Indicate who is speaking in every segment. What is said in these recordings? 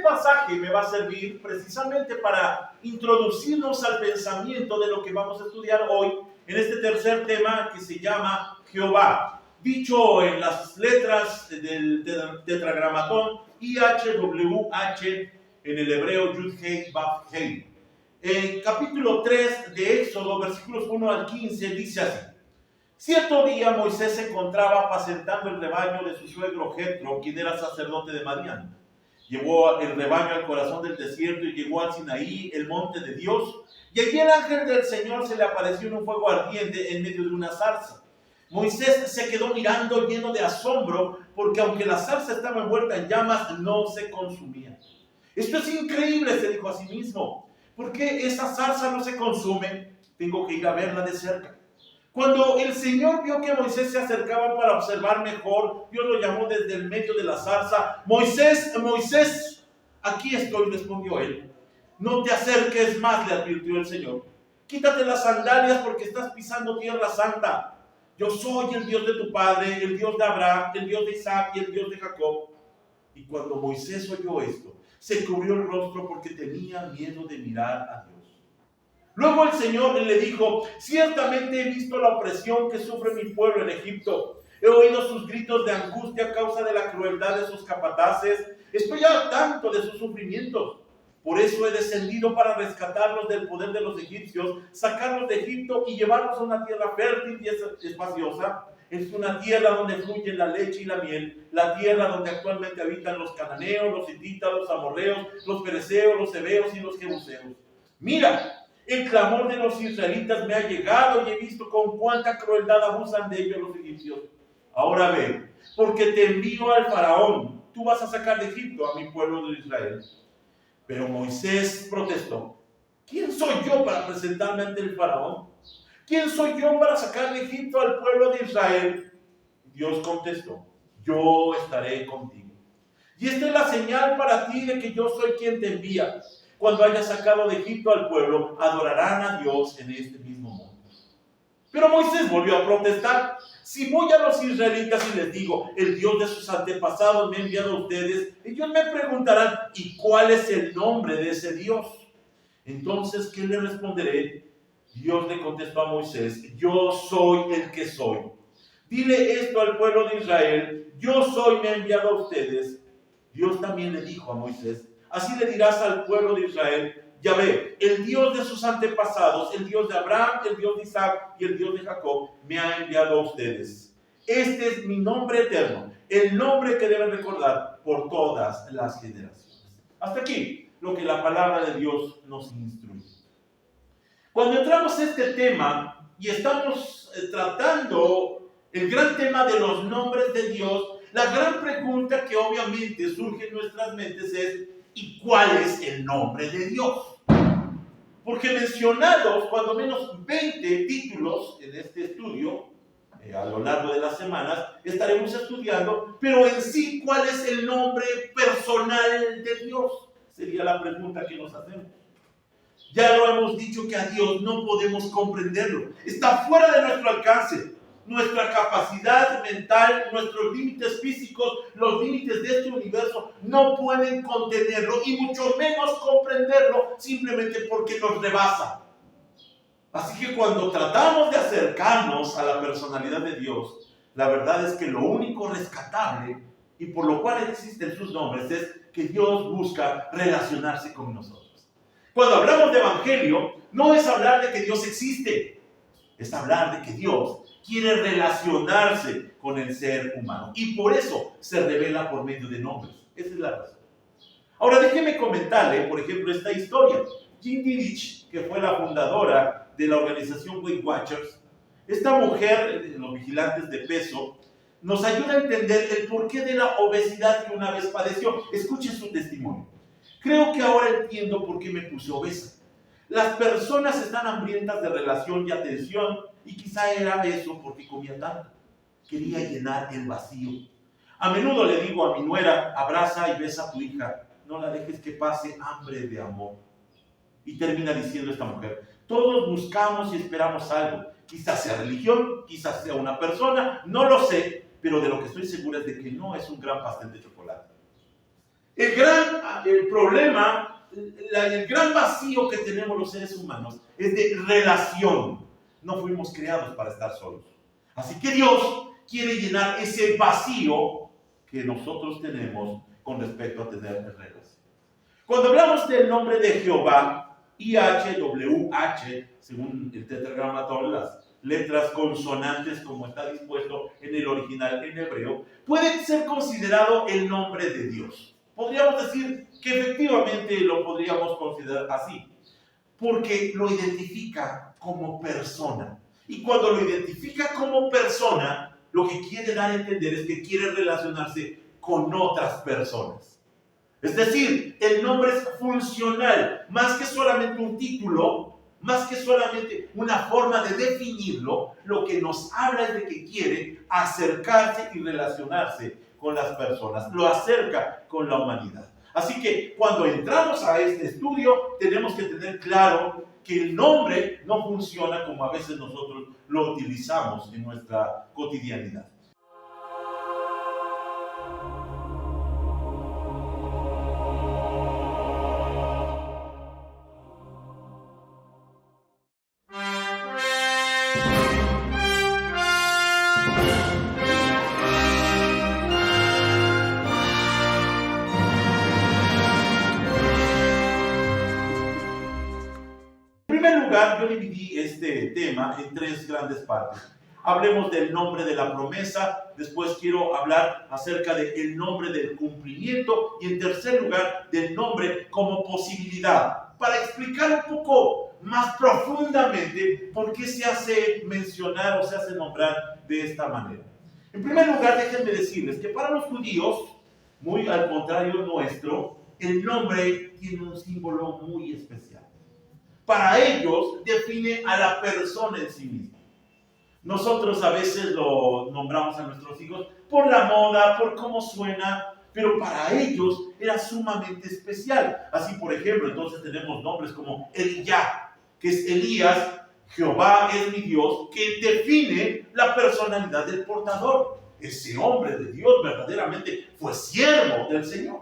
Speaker 1: pasaje me va a servir precisamente para introducirnos al pensamiento de lo que vamos a estudiar hoy en este tercer tema que se llama Jehová, dicho en las letras del tetragramatón IHWH en el hebreo Yud Hei Vav Hei. En capítulo 3 de Éxodo, versículos 1 al 15, dice así: Cierto día Moisés se encontraba apacentando el rebaño de su suegro Jetro, quien era sacerdote de Madián. Llevó el rebaño al corazón del desierto y llegó al Sinaí, el monte de Dios, y allí el ángel del Señor se le apareció en un fuego ardiente en medio de una zarza. Moisés se quedó mirando lleno de asombro, porque aunque la zarza estaba envuelta en llamas, no se consumía. Esto es increíble, se dijo a sí mismo. ¿Por qué esa zarza no se consume? Tengo que ir a verla de cerca. Cuando el Señor vio que Moisés se acercaba para observar mejor, Dios lo llamó desde el medio de la zarza. Moisés, Moisés, aquí estoy, respondió él. No te acerques más, le advirtió el Señor. Quítate las sandalias porque estás pisando tierra santa. Yo soy el Dios de tu padre, el Dios de Abraham, el Dios de Isaac y el Dios de Jacob. Y cuando Moisés oyó esto, se cubrió el rostro porque tenía miedo de mirar a Dios. Luego el Señor le dijo: ciertamente he visto la opresión que sufre mi pueblo en Egipto. He oído sus gritos de angustia a causa de la crueldad de sus capataces. Estoy al tanto de sus sufrimientos. Por eso he descendido para rescatarlos del poder de los egipcios, sacarlos de Egipto y llevarlos a una tierra fértil y espaciosa. Es una tierra donde fluye la leche y la miel, la tierra donde actualmente habitan los cananeos, los hititas, los amorreos, los fereceos, los heveos y los jebuseos. Mira, el clamor de los israelitas me ha llegado y he visto con cuánta crueldad abusan de ellos los egipcios. Ahora ve, porque te envío al faraón, tú vas a sacar de Egipto a mi pueblo de Israel. Pero Moisés protestó: ¿quién soy yo para presentarme ante el faraón? ¿Quién soy yo para sacar de Egipto al pueblo de Israel? Dios contestó: yo estaré contigo. Y esta es la señal para ti de que yo soy quien te envía. Cuando hayas sacado de Egipto al pueblo, adorarán a Dios en este mismo monte. Pero Moisés volvió a protestar: si voy a los israelitas y les digo, el Dios de sus antepasados me ha enviado a ustedes, ellos me preguntarán, ¿y cuál es el nombre de ese Dios? Entonces, ¿qué le responderé? Dios le contestó a Moisés: yo soy el que soy. Dile esto al pueblo de Israel: yo soy, me ha enviado a ustedes. Dios también le dijo a Moisés: así le dirás al pueblo de Israel: Yahvé, el Dios de sus antepasados, el Dios de Abraham, el Dios de Isaac y el Dios de Jacob, me ha enviado a ustedes. Este es mi nombre eterno, el nombre que deben recordar por todas las generaciones. Hasta aquí lo que la palabra de Dios nos instruye. Cuando entramos a este tema y estamos tratando el gran tema de los nombres de Dios, la gran pregunta que obviamente surge en nuestras mentes es: ¿y cuál es el nombre de Dios? Porque mencionados cuando menos 20 títulos en este estudio, a lo largo de las semanas, estaremos estudiando, pero en sí, ¿cuál es el nombre personal de Dios? Sería la pregunta que nos hacemos. Ya lo hemos dicho que a Dios no podemos comprenderlo. Está fuera de nuestro alcance. Nuestra capacidad mental, nuestros límites físicos, los límites de este universo no pueden contenerlo y mucho menos comprenderlo simplemente porque nos rebasa. Así que cuando tratamos de acercarnos a la personalidad de Dios, la verdad es que lo único rescatable y por lo cual existen sus nombres es que Dios busca relacionarse con nosotros. Cuando hablamos de evangelio, no es hablar de que Dios existe, es hablar de que Dios quiere relacionarse con el ser humano. Y por eso se revela por medio de nombres. Esa es la razón. Ahora déjeme comentarle, por ejemplo, esta historia. Cindy Rich, que fue la fundadora de la organización Weight Watchers, esta mujer, los vigilantes de peso, nos ayuda a entender el porqué de la obesidad que una vez padeció. Escuchen su testimonio. Creo que ahora entiendo por qué me puse obesa. Las personas están hambrientas de relación y atención, y quizá era eso porque comía tanto. Quería llenar el vacío. A menudo le digo a mi nuera: abraza y besa a tu hija, no la dejes que pase hambre de amor. Y termina diciendo esta mujer: todos buscamos y esperamos algo. Quizás sea religión, quizás sea una persona, no lo sé, pero de lo que estoy segura es de que no es un gran pastel de chocolate. El gran el problema, el gran vacío que tenemos los seres humanos es de relación. No fuimos creados para estar solos. Así que Dios quiere llenar ese vacío que nosotros tenemos con respecto a tener relación. Cuando hablamos del nombre de Jehová, IHWH, según el tetragramatón, las letras consonantes como está dispuesto en el original en hebreo, puede ser considerado el nombre de Dios. Podríamos decir que efectivamente lo podríamos considerar así, porque lo identifica como persona. Y cuando lo identifica como persona, lo que quiere dar a entender es que quiere relacionarse con otras personas. Es decir, el nombre es funcional, más que solamente un título, más que solamente una forma de definirlo, lo que nos habla es de que quiere acercarse y relacionarse con las personas, lo acerca con la humanidad. Así que cuando entramos a este estudio, tenemos que tener claro que el nombre no funciona como a veces nosotros lo utilizamos en nuestra cotidianidad. Yo dividí este tema en tres grandes partes. Hablemos del nombre de la promesa, después quiero hablar acerca del nombre del cumplimiento y en tercer lugar del nombre como posibilidad, para explicar un poco más profundamente por qué se hace mencionar o se hace nombrar de esta manera. En primer lugar, déjenme decirles que para los judíos, muy al contrario nuestro, el nombre tiene un símbolo muy especial. Para ellos define a la persona en sí misma. Nosotros a veces lo nombramos a nuestros hijos por la moda, por cómo suena, pero para ellos era sumamente especial. Así, por ejemplo, entonces tenemos nombres como Elías, que es Elías, Jehová es mi Dios, que define la personalidad del portador. Ese hombre de Dios verdaderamente fue siervo del Señor.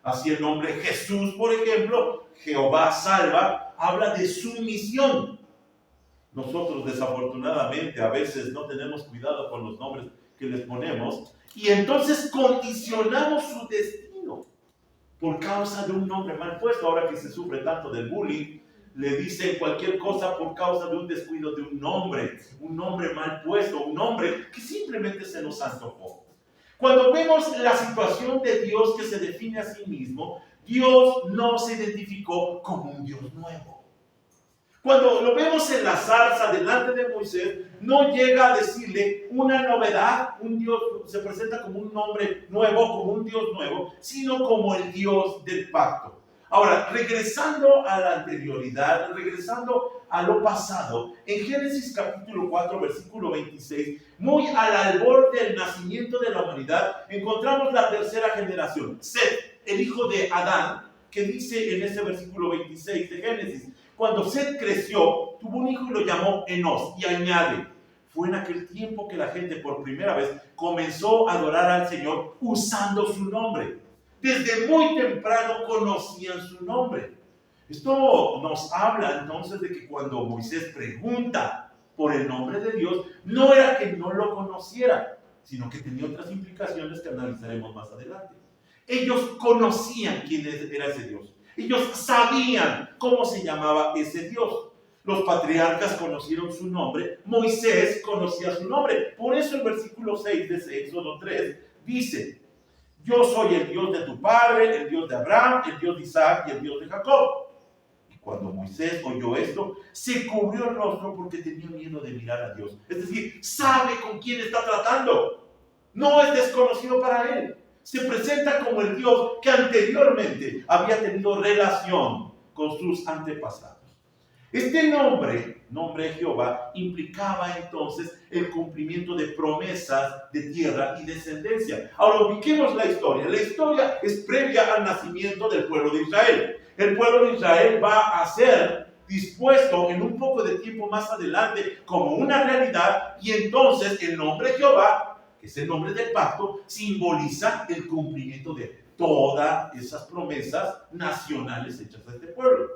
Speaker 1: Así el nombre Jesús, por ejemplo, Jehová salva, habla de su misión. Nosotros desafortunadamente a veces no tenemos cuidado con los nombres que les ponemos y entonces condicionamos su destino por causa de un nombre mal puesto. Ahora que se sufre tanto del bullying, le dicen cualquier cosa por causa de un descuido de un nombre mal puesto, un nombre que simplemente se nos antojó. Cuando vemos la situación de Dios que se define a sí mismo, Dios no se identificó como un Dios nuevo. Cuando lo vemos en la zarza delante de Moisés, no llega a decirle una novedad, un Dios se presenta como un nombre nuevo, como un Dios nuevo, sino como el Dios del pacto. Ahora, regresando a la anterioridad, regresando a lo pasado, en Génesis capítulo 4, versículo 26, muy al albor del nacimiento de la humanidad, encontramos la tercera generación, Set, el hijo de Adán, que dice en ese versículo 26 de Génesis, cuando Set creció, tuvo un hijo y lo llamó Enos, y añade, fue en aquel tiempo que la gente por primera vez comenzó a adorar al Señor usando su nombre. Desde muy temprano conocían su nombre. Esto nos habla entonces de que cuando Moisés pregunta por el nombre de Dios, no era que no lo conociera, sino que tenía otras implicaciones que analizaremos más adelante. Ellos conocían quién era ese Dios. Ellos sabían cómo se llamaba ese Dios. Los patriarcas conocieron su nombre, Moisés conocía su nombre. Por eso el versículo 6 de ese Éxodo 3 dice, yo soy el Dios de tu padre, el Dios de Abraham, el Dios de Isaac y el Dios de Jacob. Y cuando Moisés oyó esto, se cubrió el rostro porque tenía miedo de mirar a Dios. Es decir, sabe con quién está tratando. No es desconocido para él. Se presenta como el Dios que anteriormente había tenido relación con sus antepasados. Este nombre Jehová, implicaba entonces el cumplimiento de promesas de tierra y descendencia. Ahora ubiquemos la historia. La historia es previa al nacimiento del pueblo de Israel. El pueblo de Israel va a ser dispuesto en un poco de tiempo más adelante como una realidad y entonces el nombre Jehová, que es el nombre del pacto, simboliza el cumplimiento de todas esas promesas nacionales hechas a este pueblo.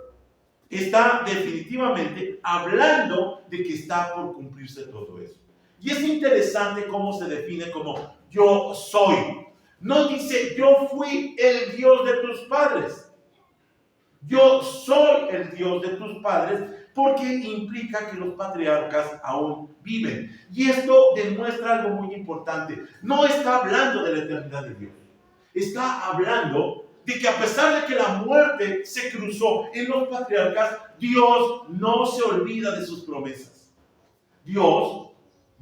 Speaker 1: Está definitivamente hablando de que está por cumplirse todo eso. Y es interesante cómo se define como yo soy. No dice yo fui el Dios de tus padres. Yo soy el Dios de tus padres, porque implica que los patriarcas aún viven. Y esto demuestra algo muy importante. No está hablando de la eternidad de Dios. Está hablando de que a pesar de que la muerte se cruzó en los patriarcas, Dios no se olvida de sus promesas. Dios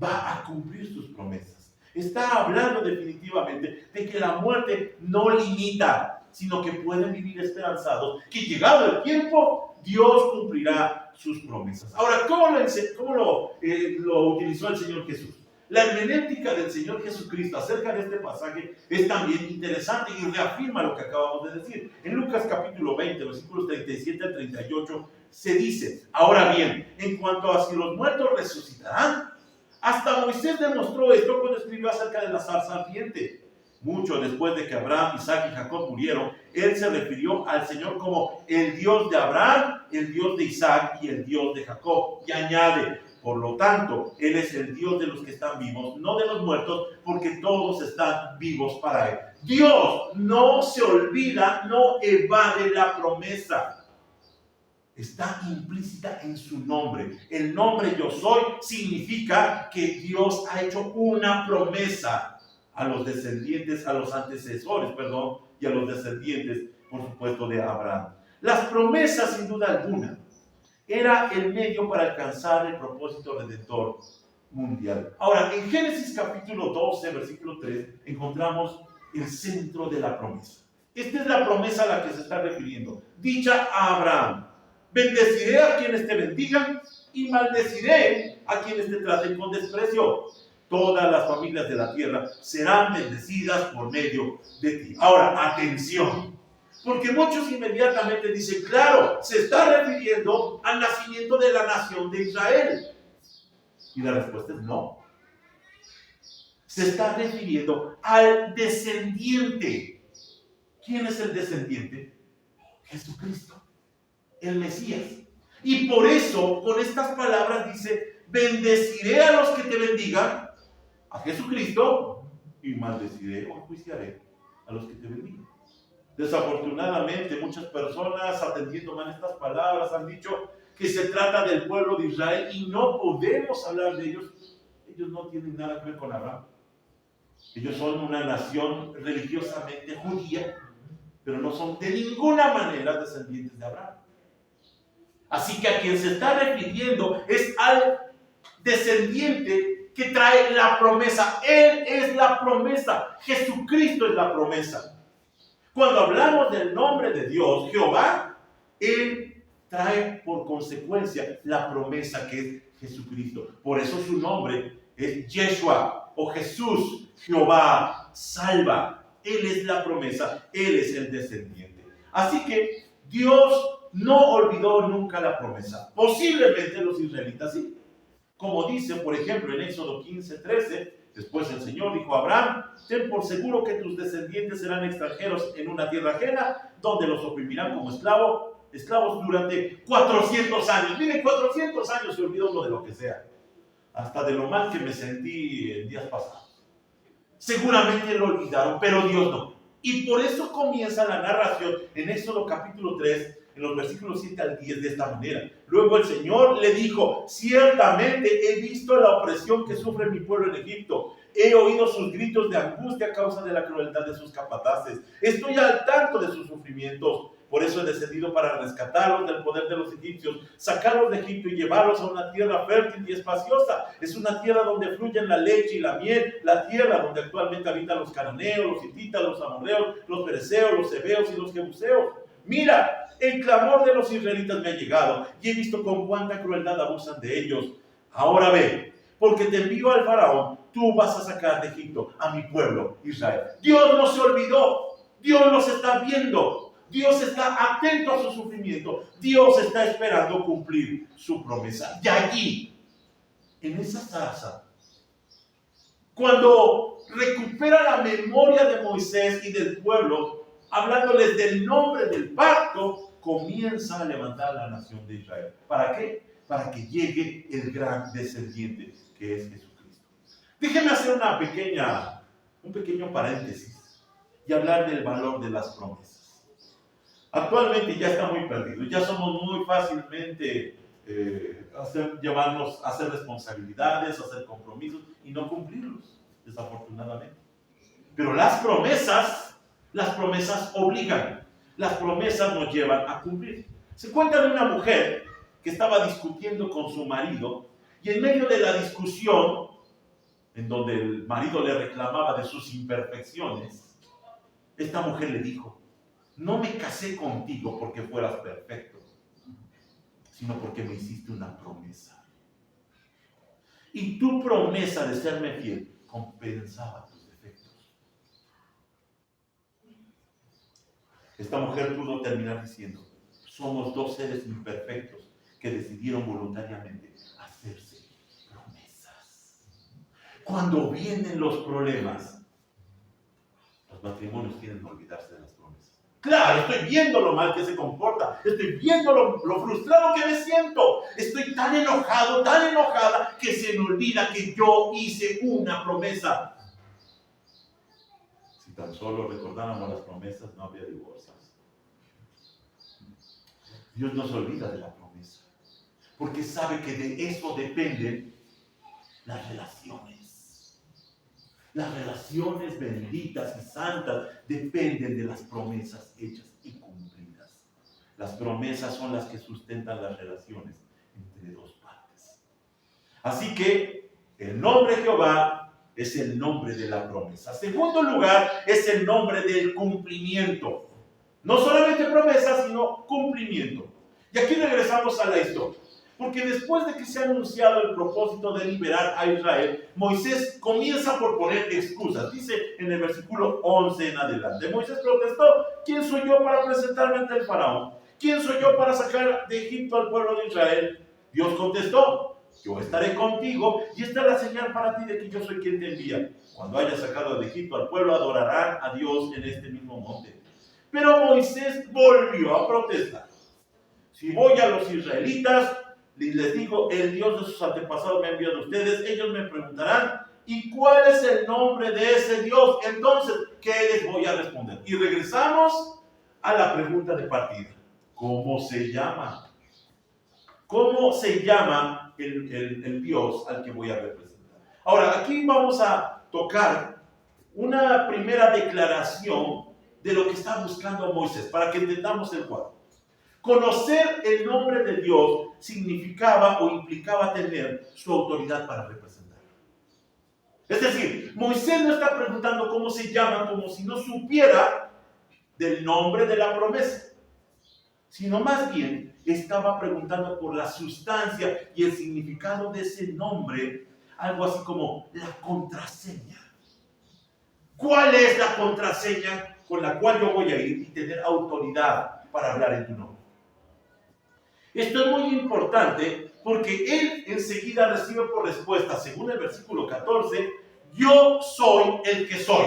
Speaker 1: va a cumplir sus promesas. Está hablando definitivamente de que la muerte no limita, sino que pueden vivir esperanzados, que llegado el tiempo, Dios cumplirá sus promesas. Ahora, ¿cómo lo utilizó el Señor Jesús? La hermenéutica del Señor Jesucristo acerca de este pasaje es también interesante y reafirma lo que acabamos de decir. En Lucas capítulo 20, versículos 37 al 38, se dice: ahora bien, en cuanto a si los muertos resucitarán, hasta Moisés demostró esto cuando escribió acerca de la zarza ardiente. Mucho después de que Abraham, Isaac y Jacob murieron, él se refirió al Señor como el Dios de Abraham, el Dios de Isaac y el Dios de Jacob. Y añade: por lo tanto, Él es el Dios de los que están vivos, no de los muertos, porque todos están vivos para Él. Dios no se olvida, no evade la promesa. Está implícita en su nombre. El nombre yo soy significa que Dios ha hecho una promesa a los descendientes, a los antecesores, y a los descendientes, por supuesto, de Abraham. Las promesas, sin duda alguna, era el medio para alcanzar el propósito redentor mundial. Ahora, en Génesis capítulo 12, versículo 3, encontramos el centro de la promesa. Esta es la promesa a la que se está refiriendo. Dicha a Abraham: bendeciré a quienes te bendigan y maldeciré a quienes te traten con desprecio. Todas las familias de la tierra serán bendecidas por medio de ti. Ahora, atención, porque muchos inmediatamente dicen: claro, se está refiriendo al nacimiento de la nación de Israel. Y la respuesta es no. Se está refiriendo al descendiente. ¿Quién es el descendiente? Jesucristo, el Mesías. Y por eso, con estas palabras dice: bendeciré a los que te bendigan, a Jesucristo, y maldeciré o enjuiciaré a los que te bendigan. Desafortunadamente, muchas personas, atendiendo mal estas palabras, han dicho que se trata del pueblo de Israel y no podemos hablar de ellos. Ellos no tienen nada que ver con Abraham. Ellos son una nación religiosamente judía, pero no son de ninguna manera descendientes de Abraham. Así que a quien se está refiriendo es al descendiente que trae la promesa. Él es la promesa. Jesucristo es la promesa. Cuando hablamos del nombre de Dios, Jehová, Él trae por consecuencia la promesa que es Jesucristo. Por eso su nombre es Yeshua o Jesús. Jehová salva. Él es la promesa, Él es el descendiente. Así que Dios no olvidó nunca la promesa. Posiblemente los israelitas sí. Como dice, por ejemplo, en Éxodo 15:13, después el Señor dijo a Abraham: ten por seguro que tus descendientes serán extranjeros en una tierra ajena, donde los oprimirán como esclavos durante 400 años. Miren, 400 años se olvidó uno de lo que sea. Hasta de lo mal que me sentí en días pasados. Seguramente lo olvidaron, pero Dios no. Y por eso comienza la narración en Éxodo capítulo 3, en los versículos 7 al 10, de esta manera. Luego el Señor le dijo: ciertamente he visto la opresión que sufre mi pueblo en Egipto. He oído sus gritos de angustia a causa de la crueldad de sus capataces. Estoy al tanto de sus sufrimientos. Por eso he descendido para rescatarlos del poder de los egipcios, sacarlos de Egipto y llevarlos a una tierra fértil y espaciosa. Es una tierra donde fluyen la leche y la miel, la tierra donde actualmente habitan los cananeos, los hititas, los amorreos, los fereceos, los heveos y los jebuseos. Mira, el clamor de los israelitas me ha llegado y he visto con cuánta crueldad abusan de ellos. Ahora ve, porque te envío al faraón, tú vas a sacar de Egipto a mi pueblo Israel. Dios no se olvidó, Dios los está viendo. Dios está atento a su sufrimiento. Dios está esperando cumplir su promesa. Y allí, en esa zarza, cuando recupera la memoria de Moisés y del pueblo, hablándoles del nombre del pacto, comienza a levantar la nación de Israel. ¿Para qué? Para que llegue el gran descendiente, que es Jesucristo. Déjenme hacer un pequeño paréntesis y hablar del valor de las promesas. Actualmente ya está muy perdido, ya somos muy fácilmente llevarnos a hacer responsabilidades, a hacer compromisos y no cumplirlos, desafortunadamente. Pero las promesas obligan, las promesas nos llevan a cumplir. Se cuenta de una mujer que estaba discutiendo con su marido y en medio de la discusión, en donde el marido le reclamaba de sus imperfecciones, esta mujer le dijo: no me casé contigo porque fueras perfecto, sino porque me hiciste una promesa. Y tu promesa de serme fiel compensaba tus defectos. Esta mujer pudo terminar diciendo: somos dos seres imperfectos que decidieron voluntariamente hacerse promesas. Cuando vienen los problemas, los matrimonios tienen que olvidarse de las promesas. Claro, estoy viendo lo mal que se comporta, estoy viendo lo frustrado que me siento, estoy tan enojado, tan enojada, que se me olvida que yo hice una promesa. Si tan solo recordáramos las promesas, no habría divorcios. Dios no se olvida de la promesa, porque sabe que de eso dependen las relaciones. Las relaciones benditas y santas dependen de las promesas hechas y cumplidas. Las promesas son las que sustentan las relaciones entre dos partes. Así que el nombre Jehová es el nombre de la promesa. Segundo lugar, es el nombre del cumplimiento. No solamente promesa, sino cumplimiento. Y aquí regresamos a la historia. Porque después de que se ha anunciado el propósito de liberar a Israel, Moisés comienza por poner excusas. Dice en el versículo 11 en adelante: Moisés protestó: ¿quién soy yo para presentarme ante el faraón? ¿Quién soy yo para sacar de Egipto al pueblo de Israel? Dios contestó: yo estaré contigo y esta es la señal para ti de que yo soy quien te envía. Cuando hayas sacado de Egipto al pueblo, adorarán a Dios en este mismo monte. Pero Moisés volvió a protestar: si voy a los israelitas, les digo, el Dios de sus antepasados me ha enviado a ustedes, ellos me preguntarán: ¿y cuál es el nombre de ese Dios? Entonces, ¿qué les voy a responder? Y regresamos a la pregunta de partida: ¿cómo se llama? ¿Cómo se llama el Dios al que voy a representar? Ahora, aquí vamos a tocar una primera declaración de lo que está buscando Moisés, para que entendamos el cuadro. Conocer el nombre de Dios significaba o implicaba tener su autoridad para representarlo. Es decir, Moisés no está preguntando cómo se llama como si no supiera del nombre de la promesa, sino más bien estaba preguntando por la sustancia y el significado de ese nombre, algo así como la contraseña. ¿Cuál es la contraseña con la cual yo voy a ir y tener autoridad para hablar en tu nombre? Esto es muy importante porque él enseguida recibe por respuesta, según el versículo 14, yo soy el que soy.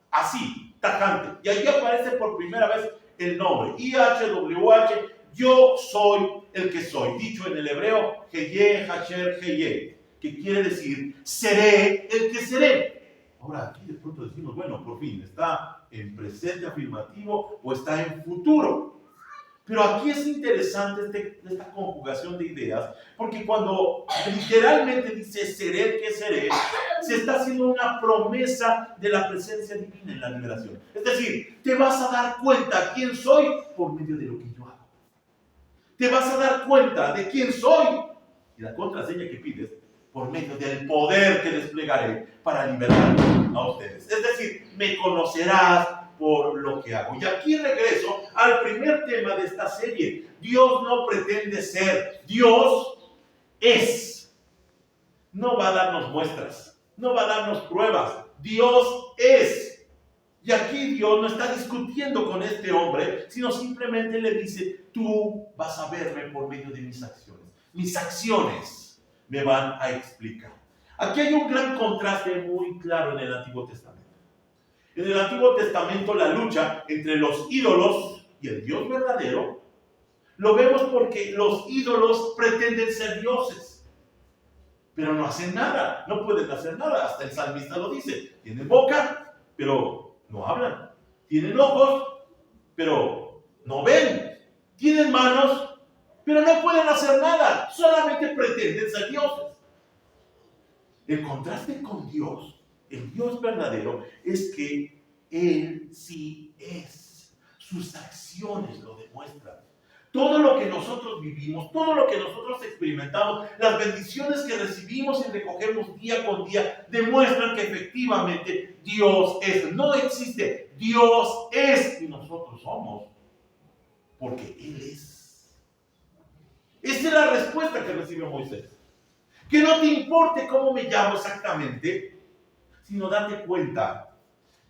Speaker 1: Así, tajante. Y ahí aparece por primera vez el nombre, IHWH, yo soy el que soy. Dicho en el hebreo, Heye, Hasher, Heye, que quiere decir, seré el que seré. Ahora aquí de pronto decimos, bueno, por fin, ¿está en presente afirmativo o está en futuro? Pero aquí es interesante esta conjugación de ideas, porque cuando literalmente dice seré el que seré, se está haciendo una promesa de la presencia divina en la liberación. Es decir, te vas a dar cuenta quién soy por medio de lo que yo hago. Te vas a dar cuenta de quién soy y la contraseña que pides por medio del poder que desplegaré para liberar a ustedes. Es decir, me conocerás por lo que hago. Y aquí regreso al primer tema de esta serie. Dios no pretende ser, Dios es. No va a darnos muestras, no va a darnos pruebas. Dios es. Y aquí Dios no está discutiendo con este hombre, sino simplemente le dice: tú vas a verme por medio de mis acciones. Mis acciones me van a explicar. Aquí hay un gran contraste muy claro en el Antiguo Testamento. En el Antiguo Testamento la lucha entre los ídolos y el Dios verdadero lo vemos porque los ídolos pretenden ser dioses, pero no hacen nada, no pueden hacer nada. Hasta el salmista lo dice: tienen boca, pero no hablan; tienen ojos, pero no ven; tienen manos, pero no pueden hacer nada, solamente pretenden ser dioses. El contraste con Dios, el Dios verdadero, es que Él sí es. Sus acciones lo demuestran. Todo lo que nosotros vivimos, todo lo que nosotros experimentamos, las bendiciones que recibimos y recogemos día con día, demuestran que efectivamente Dios es. No existe, Dios es y nosotros somos, porque Él es. Esa es la respuesta que recibió Moisés. Que no te importe cómo me llamo exactamente, sino date cuenta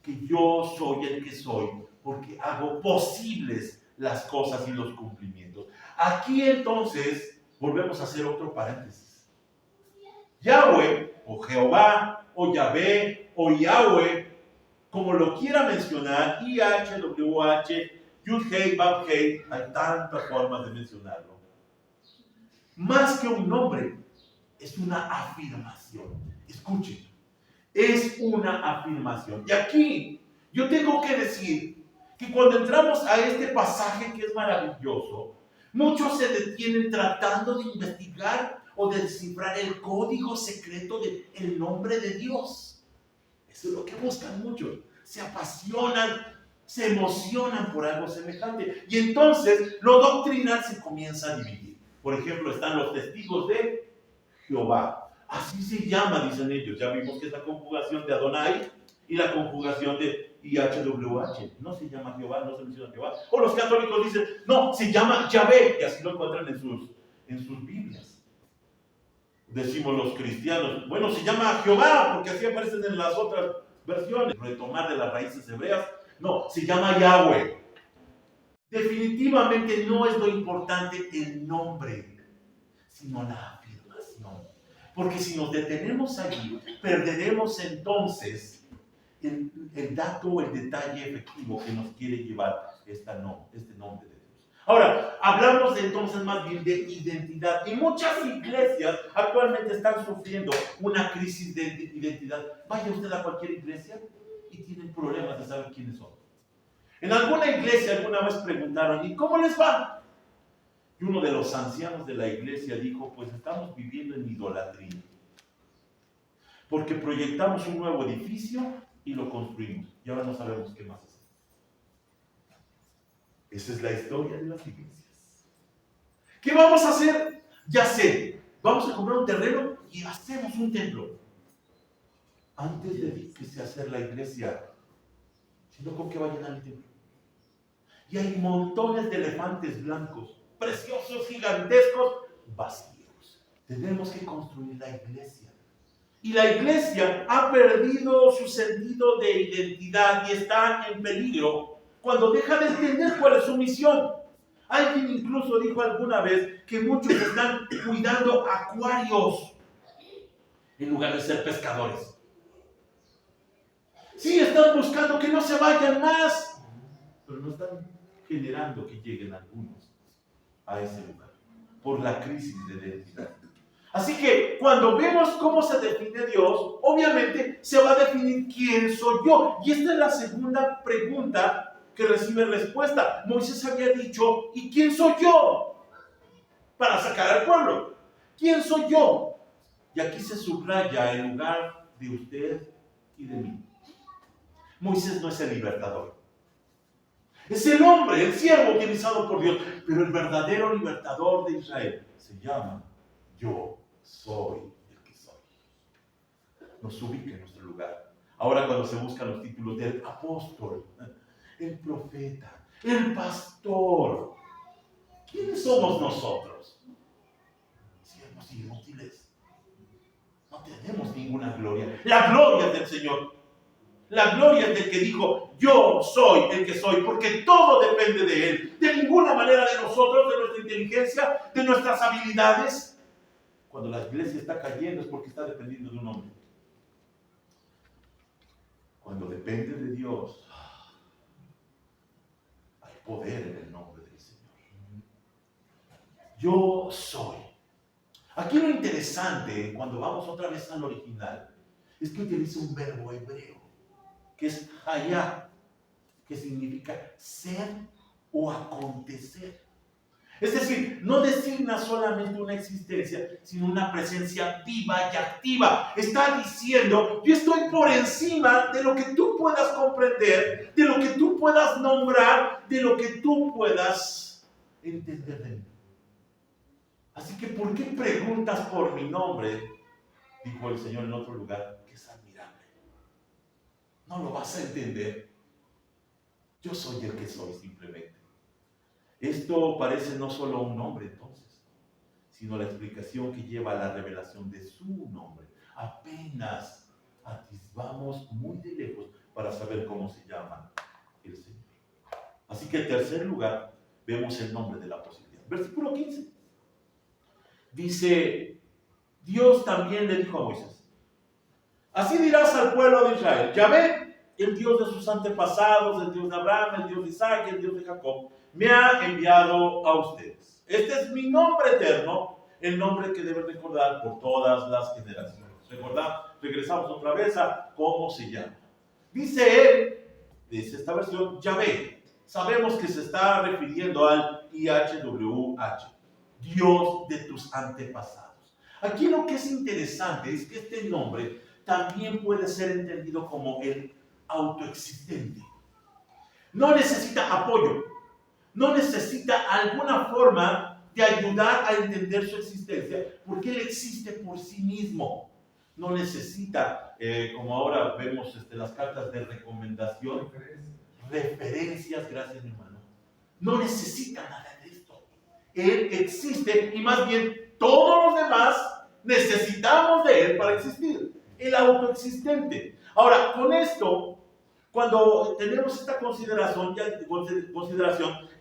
Speaker 1: que yo soy el que soy, porque hago posibles las cosas y los cumplimientos. Aquí entonces volvemos a hacer otro paréntesis. Yahweh, o Jehová, o Yahvé, o Yahweh, como lo quiera mencionar, IHWH, Yud-Hei, Vav-Hei, hay tantas formas de mencionarlo. Más que un nombre, es una afirmación. Escuchen, es una afirmación. Y aquí yo tengo que decir que cuando entramos a este pasaje que es maravilloso, muchos se detienen tratando de investigar o de descifrar el código secreto del nombre de Dios. Eso es lo que buscan muchos. Se apasionan, se emocionan por algo semejante. Y entonces lo doctrinal se comienza a dividir. Por ejemplo, están los testigos de Jehová. Así se llama, dicen ellos. Ya vimos que es la conjugación de Adonai y la conjugación de IHWH. No se llama Jehová, no se menciona Jehová. O los católicos dicen, no, se llama Yahvé, y así lo encuentran en sus Biblias. Decimos los cristianos, bueno, se llama Jehová, porque así aparecen en las otras versiones. Retomar de las raíces hebreas. No, se llama Yahweh. Definitivamente no es lo importante el nombre, sino la afirmación. Porque si nos detenemos allí, perderemos entonces el dato o el detalle efectivo que nos quiere llevar este nombre de Dios. Ahora, hablamos entonces más bien de identidad. Y muchas iglesias actualmente están sufriendo una crisis de identidad. Vaya usted a cualquier iglesia y tienen problemas de saber quiénes son. En alguna iglesia alguna vez preguntaron, ¿y cómo les va? Y uno de los ancianos de la iglesia dijo, pues estamos viviendo en idolatría. Porque proyectamos un nuevo edificio y lo construimos. Y ahora no sabemos qué más hacer. Esa es la historia de las iglesias. ¿Qué vamos a hacer? Ya sé, vamos a comprar un terreno y hacemos un templo. Antes de que se hacer la iglesia, sino con qué va a llenar el templo. Y hay montones de elefantes blancos, preciosos, gigantescos, vacíos. Tenemos que construir la iglesia. Y la iglesia ha perdido su sentido de identidad y está en peligro cuando deja de entender cuál es su misión. Alguien incluso dijo alguna vez que muchos están cuidando acuarios en lugar de ser pescadores. Sí, están buscando que no se vayan más, pero no están generando que lleguen algunos a ese lugar por la crisis de identidad. Así que cuando vemos cómo se define Dios, obviamente se va a definir quién soy yo. Y esta es la segunda pregunta que recibe respuesta. Moisés había dicho, ¿y quién soy yo? Para sacar al pueblo. ¿Quién soy yo? Y aquí se subraya el lugar de usted y de mí. Moisés no es el libertador. Es el hombre, el siervo utilizado por Dios. Pero el verdadero libertador de Israel se llama yo soy el que soy. Nos ubica en nuestro lugar. Ahora cuando se buscan los títulos del apóstol, el profeta, el pastor, ¿quiénes somos nosotros? Siervos inútiles. No tenemos ninguna gloria. La gloria es del Señor. La gloria es del que dijo, yo soy el que soy, porque todo depende de Él. De ninguna manera de nosotros, de nuestra inteligencia, de nuestras habilidades. Cuando la iglesia está cayendo es porque está dependiendo de un hombre. Cuando depende de Dios, hay poder en el nombre del Señor. Yo soy. Aquí lo interesante, cuando vamos otra vez al original, es que utiliza un verbo hebreo, que es hayá, que significa ser o acontecer. Es decir, no designa solamente una existencia, sino una presencia viva y activa. Está diciendo, yo estoy por encima de lo que tú puedas comprender, de lo que tú puedas nombrar, de lo que tú puedas entender de mí. Así que, ¿por qué preguntas por mi nombre? Dijo el Señor en otro lugar, que es admirable. No lo vas a entender. Yo soy el que soy simplemente. Esto parece no solo un nombre entonces, sino la explicación que lleva a la revelación de su nombre. Apenas atisbamos muy de lejos para saber cómo se llama el Señor. Así que en tercer lugar, vemos el nombre de la posibilidad. Versículo 15. Dice, Dios también le dijo a Moisés, así dirás al pueblo de Israel, Yahvé, el Dios de sus antepasados, el Dios de Abraham, el Dios de Isaac, el Dios de Jacob, me ha enviado a ustedes. Este es mi nombre eterno, el nombre que deben recordar por todas las generaciones. Regresamos otra vez a cómo se llama. Dice él, dice esta versión, Yahvé. Sabemos que se está refiriendo al IHWH, Dios de tus antepasados. Aquí lo que es interesante es que este nombre también puede ser entendido como el autoexistente. No necesita apoyo, no necesita alguna forma de ayudar a entender su existencia, porque Él existe por sí mismo. No necesita, como ahora vemos las cartas de recomendación, referencias, gracias mi hermano. No necesita nada de esto. Él existe y más bien todos los demás necesitamos de Él para existir. El autoexistente. Ahora, con esto, cuando tenemos esta consideración,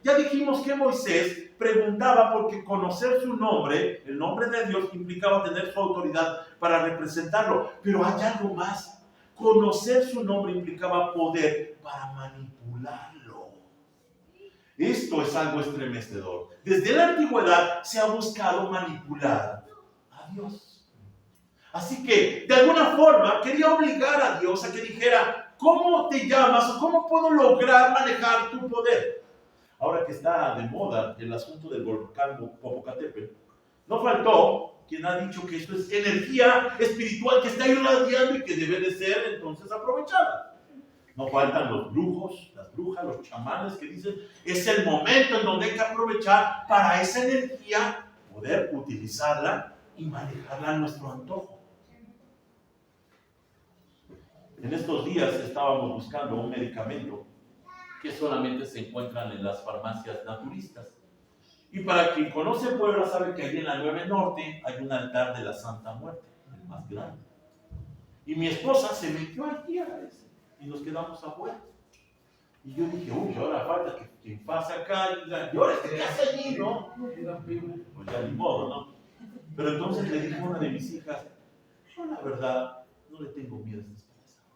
Speaker 1: ya dijimos que Moisés preguntaba porque conocer su nombre, el nombre de Dios, implicaba tener su autoridad para representarlo. Pero hay algo más. Conocer su nombre implicaba poder para manipularlo. Esto es algo estremecedor. Desde la antigüedad se ha buscado manipular a Dios. Así que, de alguna forma, quería obligar a Dios a que dijera, ¿cómo te llamas o cómo puedo lograr manejar tu poder? Ahora que está de moda el asunto del volcán Popocatépetl, no faltó quien ha dicho que esto es energía espiritual que está irradiando y que debe de ser entonces aprovechada. No faltan los brujos, las brujas, los chamanes que dicen, es el momento en donde hay que aprovechar para esa energía, poder utilizarla y manejarla a nuestro antojo. En estos días estábamos buscando un medicamento que solamente se encuentran en las farmacias naturistas. Y para quien conoce Puebla sabe que allí en la 9 Norte hay un altar de la Santa Muerte, el más grande. Y mi esposa se metió allí a ese y nos quedamos afuera. Y yo dije, uy, ahora falta que quien pase acá y diga, ¿y ahora qué hace allí, no? Pues ya ni modo, ¿no? Pero entonces le dije a una de mis hijas, yo la verdad no le tengo miedo a estas paisadas.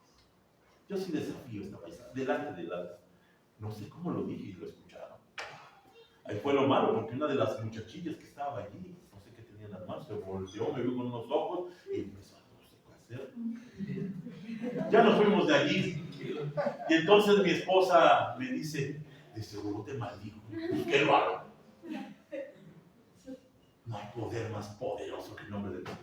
Speaker 1: Yo sí desafío esta paisada, delante del altar. No sé cómo lo dije y lo escucharon. Ahí fue lo malo, porque una de las muchachillas que estaba allí, no sé qué tenía en las manos, se volteó, me vio con unos ojos y empezó a no sé qué hacer. Ya nos fuimos de allí. Y entonces mi esposa me dice, de seguro te maldijo. ¿Y qué lo hago? No hay poder más poderoso que el nombre de Dios.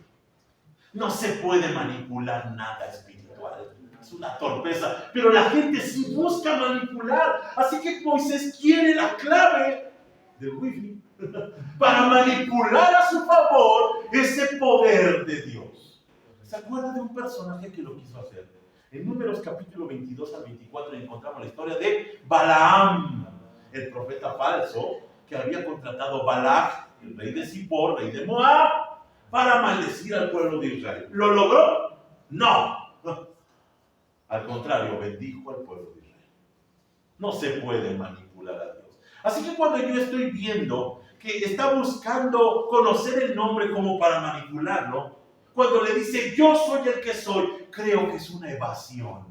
Speaker 1: No se puede manipular nada espiritual. Es una torpeza. Pero la gente sí busca manipular. Así que Moisés quiere la clave del wifi para manipular a su favor ese poder de Dios. ¿Se acuerda de un personaje que lo quiso hacer? En Números capítulo 22 al 24 encontramos la historia de Balaam, el profeta falso que había contratado a Balac, el rey de Zippor, rey de Moab, para maldecir al pueblo de Israel. ¿Lo logró? No. Al contrario, bendijo al pueblo de Israel. No se puede manipular a Dios. Así que cuando yo estoy viendo que está buscando conocer el nombre como para manipularlo, cuando le dice yo soy el que soy, creo que es una evasión.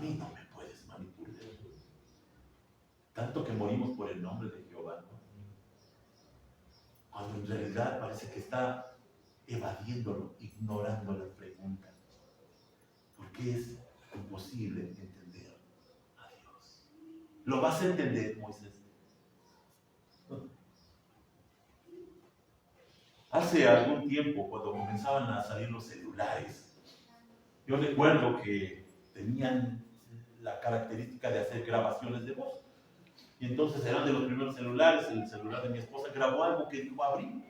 Speaker 1: mí no me puedes manipular. Tanto que morimos por el nombre de Jehová, ¿no? Cuando en realidad parece que está evadiéndolo, ignorando la pregunta. Porque es imposible entender a Dios. ¿Lo vas a entender, Moisés? Hace algún tiempo, cuando comenzaban a salir los celulares, yo recuerdo que tenían la característica de hacer grabaciones de voz. Y entonces eran de los primeros celulares. El celular de mi esposa grabó algo que dijo Abril.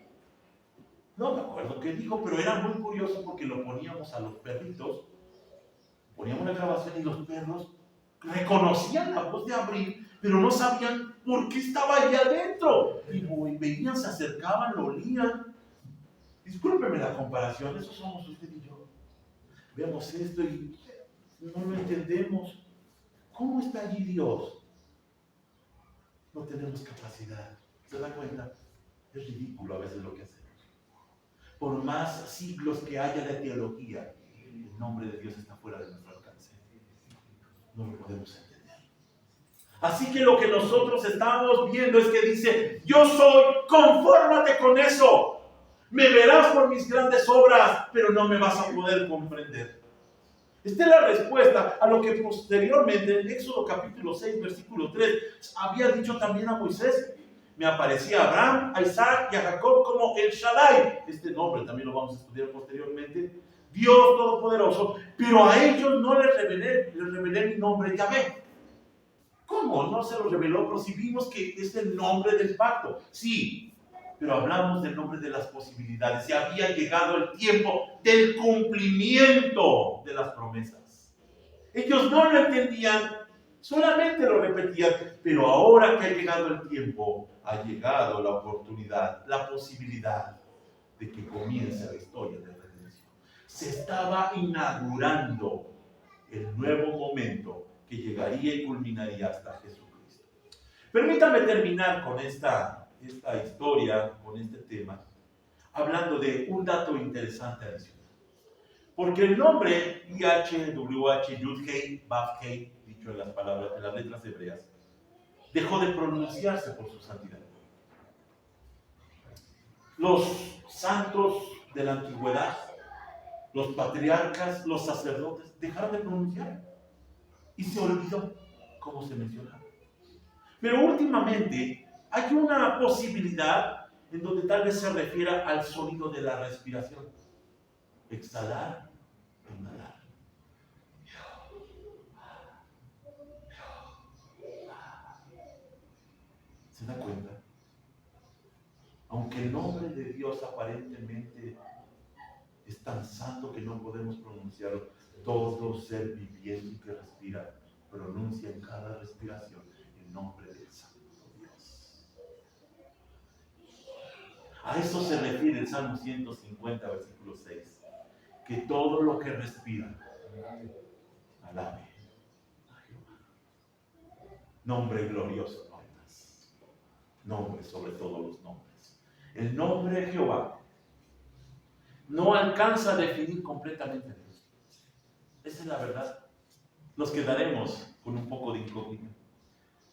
Speaker 1: No me acuerdo qué dijo, pero era muy curioso porque lo poníamos a los perritos, poníamos la grabación y los perros reconocían la voz de Abril, pero no sabían por qué estaba ahí adentro. Y venían, se acercaban, lo olían. Discúlpeme la comparación, eso somos usted y yo. Vemos esto y no lo entendemos. ¿Cómo está allí Dios? No tenemos capacidad. ¿Se da cuenta? Es ridículo a veces lo que hacemos. Por más siglos que haya de teología, el nombre de Dios está fuera de nuestro alcance. No lo podemos entender. Así que lo que nosotros estamos viendo es que dice: yo soy, confórmate con eso. Me verás por mis grandes obras, pero no me vas a poder comprender. Esta es la respuesta a lo que posteriormente en Éxodo capítulo 6, versículo 3, había dicho también a Moisés. Me aparecía a Abraham, a Isaac y a Jacob como El Shaddai. Este nombre también lo vamos a estudiar posteriormente. Dios Todopoderoso. Pero a ellos no les revelé mi nombre Yahvé. ¿Cómo no se lo reveló? Pero si vimos que es el nombre del pacto. Sí, pero hablamos del nombre de las posibilidades. Ya había llegado el tiempo del cumplimiento de las promesas. Ellos no lo entendían, solamente lo repetían, pero ahora que ha llegado el tiempo, ha llegado la oportunidad, la posibilidad de que comience la historia de redención. Se estaba inaugurando el nuevo momento que llegaría y culminaría hasta Jesucristo. Permítame terminar con esta historia, con este tema, hablando de un dato interesante adicional. Porque el nombre YHWH Yud-Hei Vav-Hei, dicho en las palabras, en las letras hebreas, dejó de pronunciarse por su santidad. Los santos de la antigüedad, los patriarcas, los sacerdotes, dejaron de pronunciar y se olvidó cómo se mencionaba. Pero últimamente hay una posibilidad en donde tal vez se refiera al sonido de la respiración. Exhalar, inhalar. ¿Se da cuenta? Aunque el nombre de Dios aparentemente es tan santo que no podemos pronunciarlo, todo ser viviente que respira pronuncia en cada respiración el nombre del Santo Dios. A eso se refiere el Salmo 150, versículo 6. Que todo lo que respira alabe a Jehová. Nombre glorioso no hay más. Nombre sobre todos los nombres. El nombre de Jehová no alcanza a definir completamente a Dios. Esa es la verdad. Nos quedaremos con un poco de incógnita,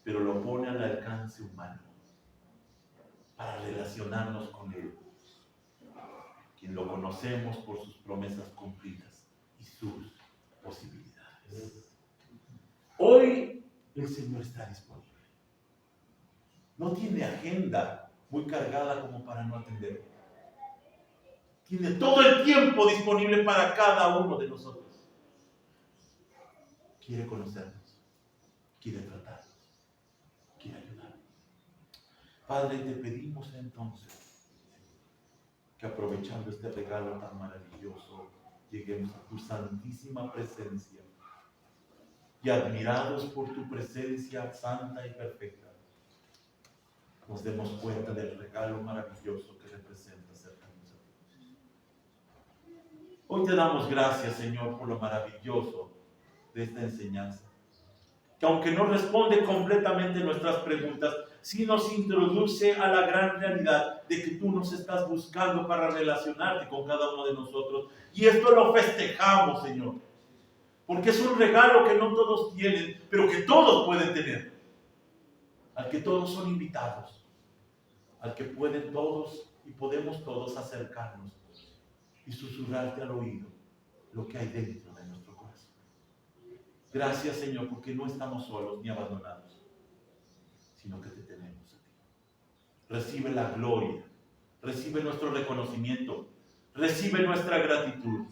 Speaker 1: pero lo pone al alcance humano para relacionarnos con Él, quien lo conocemos por sus promesas cumplidas y sus posibilidades. Hoy el Señor está disponible. No tiene agenda muy cargada como para no atenderlo. Tiene todo el tiempo disponible para cada uno de nosotros. Quiere conocernos, quiere tratarnos, quiere ayudarnos. Padre, te pedimos entonces que aprovechando este regalo tan maravilloso, lleguemos a tu santísima presencia y admirados por tu presencia santa y perfecta, nos demos cuenta del regalo maravilloso que representa acercarnos a Dios. Hoy te damos gracias, Señor, por lo maravilloso de esta enseñanza, que aunque no responde completamente nuestras preguntas, sí nos introduce a la gran realidad de que tú nos estás buscando para relacionarte con cada uno de nosotros, y esto lo festejamos, Señor. porque es un regalo que no todos tienen, pero que todos pueden tener, al que todos son invitados, al que pueden todos y podemos todos acercarnos y susurrarte al oído lo que hay dentro de nuestro corazón. Gracias, Señor, porque no estamos solos ni abandonados, sino que te tenemos a ti. Recibe la gloria, recibe nuestro reconocimiento, recibe nuestra gratitud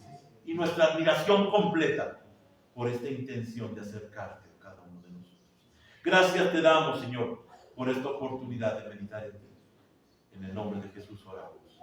Speaker 1: y nuestra admiración completa por esta intención de acercarte a cada uno de nosotros. Gracias te damos, Señor, por esta oportunidad de meditar en ti. En el nombre de Jesús oramos.